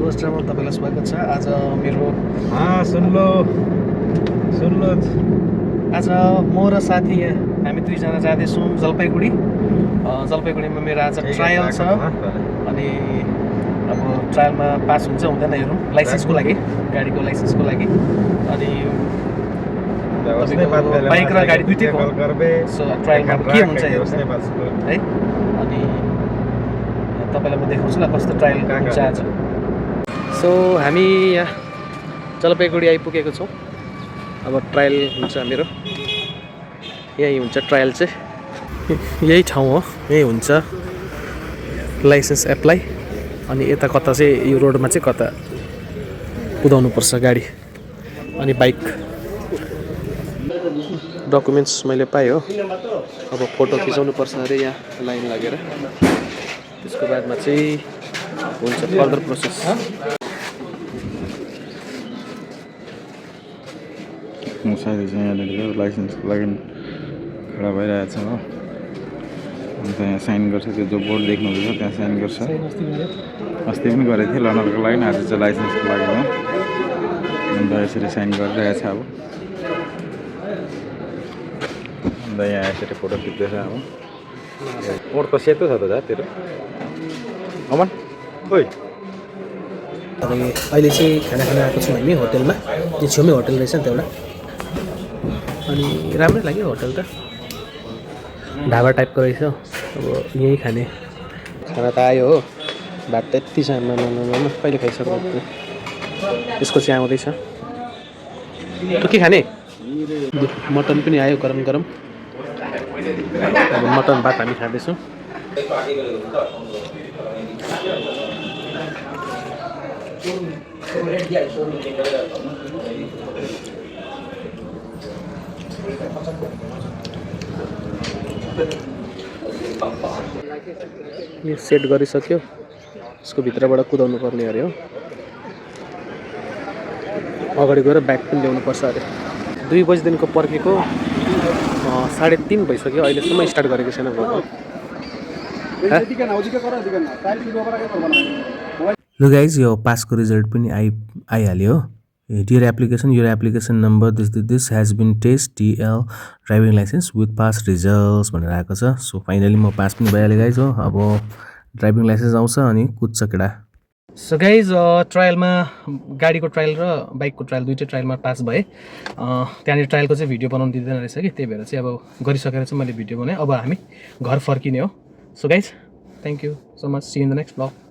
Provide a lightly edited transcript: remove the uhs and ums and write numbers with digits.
पोस्टरमा तपाईलाई स्वागत छ। आज मेरो सुन लो आज म र साथी हामी दुईजना जाँदैछौँ जलपाइगुडी। जलपाइगुडीमा मेरो आज ट्रायल छ अनि अब ट्रायलमा पास हुन्छ हुँदैन हेरौँ, लाइसेन्सको लागि, गाडीको लाइसेन्सको लागि। अनि बाइक र गाडी दुइटैको सो ट्रायलमा के हुन्छ हेरौँ है। अनि तपाईँलाई म देखाउँछु ल कस्तो ट्रायल हुन्छ आज। सो हामी यहाँ जलपाइगुडी आइपुगेको छौँ। अब ट्रायल हुन्छ मेरो, यही हुन्छ ट्रायल चाहिँ, यही ठाउँ हो, यही हुन्छ लाइसेन्स एप्लाई। अनि यता कता चाहिँ यो रोडमा चाहिँ कता कुदाउनु पर्छ गाडी अनि बाइक। डकुमेन्ट्स मैले पाएँ हो, अब फोटो खिचाउनु पर्छ अरे यहाँ लाइन लागेर, त्यसको बादमा चाहिँ हुन्छ फर्दर प्रोसेस। म साथी चाहिँ यहाँनिर लाइसेन्सको लागि खडा भइरहेछ हो। अन्त यहाँ साइन गर्छ, त्यो जो बोर्ड देख्नुहुन्छ त्यहाँ साइन गर्छ। अस्ति पनि गरेको थिएँ लनरको लागि, आज चाहिँ लाइसेन्सको लागि हो। अन्त यसरी साइन गरिरहेछ अब। अन्त यहाँ यसरी फोटो खिच्दैछ अब। मोड त सेतो छ त दा तेरो अमन ओइ। अहिले चाहिँ खाना खान आएको छौँ हामी होटेलमा, त्यो छेउमै होटल रहेछ नि त एउटा। अनि राम्रै लाग्यो होटल त, ढाबा टाइपको रहेछ। अब यहीँ खाने खाना त आयो हो, भात त यति छ कहिले खाइसक्नु। यसको चाहिँ आउँदैछ। तँ के खाने? मटन पनि आयो गरम गरम। अब मटन भात हामी खाँदैछौँ। यो सेट गरिसक्यो, यसको भित्रबाट कुदाउनु पर्ने अरे हो। अगाडि गएर ब्याग पनि ल्याउनु पर्छ अरे। 2 बजीदेखिको पर्खेको 3:30 भइसक्यो, अहिलेसम्म स्टार्ट गरेको छैन भोक। ल गाइज, यो पासको रिजल्ट पनि आइहाल्यो हो। Dear application number this has been test DL driving licence with pass results भनेर आएको छ। सो फाइनली म पास पनि भइहालेँ गाइज हो। अब ड्राइभिङ लाइसेन्स आउँछ अनि कुद्छ केटा। सो गाइज ट्रायलमा गाडीको ट्रायल र बाइकको ट्रायल दुइटै ट्रायलमा पास भएँ। त्यहाँनिर ट्रायलको चाहिँ भिडियो बनाउनु दिँदैन रहेछ कि, त्यही भएर चाहिँ अब गरिसकेर चाहिँ मैले भिडियो बनाएँ। अब हामी घर फर्किने हो। So guys thank you so much, see in the next blog.